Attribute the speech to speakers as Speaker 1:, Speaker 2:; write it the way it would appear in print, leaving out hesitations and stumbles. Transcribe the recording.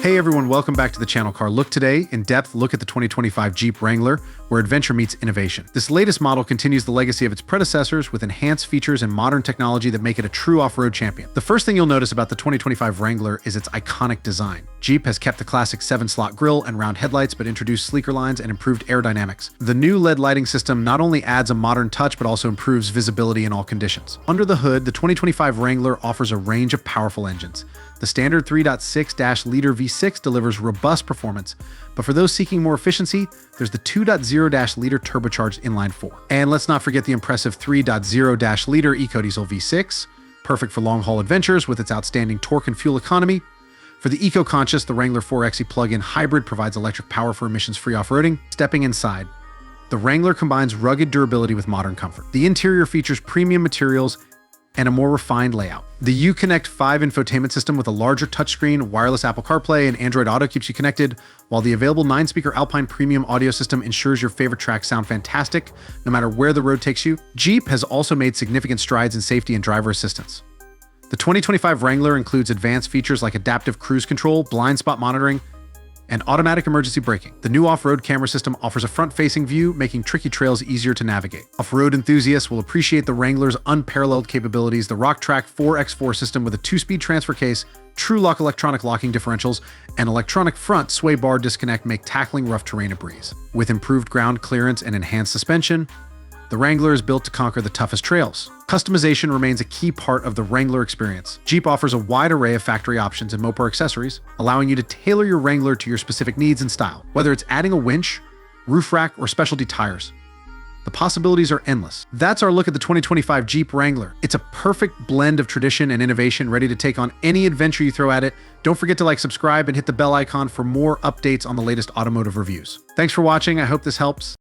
Speaker 1: Hey everyone, welcome back to the channel Car Look. Today, in-depth look at the 2025 Jeep Wrangler, where adventure meets innovation. This latest model continues the legacy of its predecessors with enhanced features and modern technology that make it a true off-road champion. The first thing you'll notice about the 2025 Wrangler is its iconic design. Jeep has kept the classic 7-slot grille and round headlights, but introduced sleeker lines and improved aerodynamics. The new LED lighting system not only adds a modern touch, but also improves visibility in all conditions. Under the hood, the 2025 Wrangler offers a range of powerful engines. The standard 3.6-liter V6 delivers robust performance, but for those seeking more efficiency, there's the 2.0-liter turbocharged inline-4. And let's not forget the impressive 3.0-liter EcoDiesel V6, perfect for long-haul adventures with its outstanding torque and fuel economy. For the eco-conscious, the Wrangler 4xe plug-in hybrid provides electric power for emissions-free off-roading. Stepping inside, the Wrangler combines rugged durability with modern comfort. The interior features premium materials and a more refined layout. The Uconnect 5 infotainment system with a larger touchscreen, wireless Apple CarPlay, and Android Auto keeps you connected, while the available 9-speaker Alpine Premium audio system ensures your favorite tracks sound fantastic no matter where the road takes you. Jeep has also made significant strides in safety and driver assistance. The 2025 Wrangler includes advanced features like adaptive cruise control, blind spot monitoring, and automatic emergency braking. The new off-road camera system offers a front-facing view, making tricky trails easier to navigate. Off-road enthusiasts will appreciate the Wrangler's unparalleled capabilities. The RockTrack 4x4 system with a 2-speed transfer case, True-Lock electronic locking differentials, and electronic front sway bar disconnect make tackling rough terrain a breeze. With improved ground clearance and enhanced suspension, the Wrangler is built to conquer the toughest trails. Customization remains a key part of the Wrangler experience. Jeep offers a wide array of factory options and Mopar accessories, allowing you to tailor your Wrangler to your specific needs and style. Whether it's adding a winch, roof rack, or specialty tires, the possibilities are endless. That's our look at the 2025 Jeep Wrangler. It's a perfect blend of tradition and innovation, ready to take on any adventure you throw at it. Don't forget to like, subscribe, and hit the bell icon for more updates on the latest automotive reviews. Thanks for watching. I hope this helps.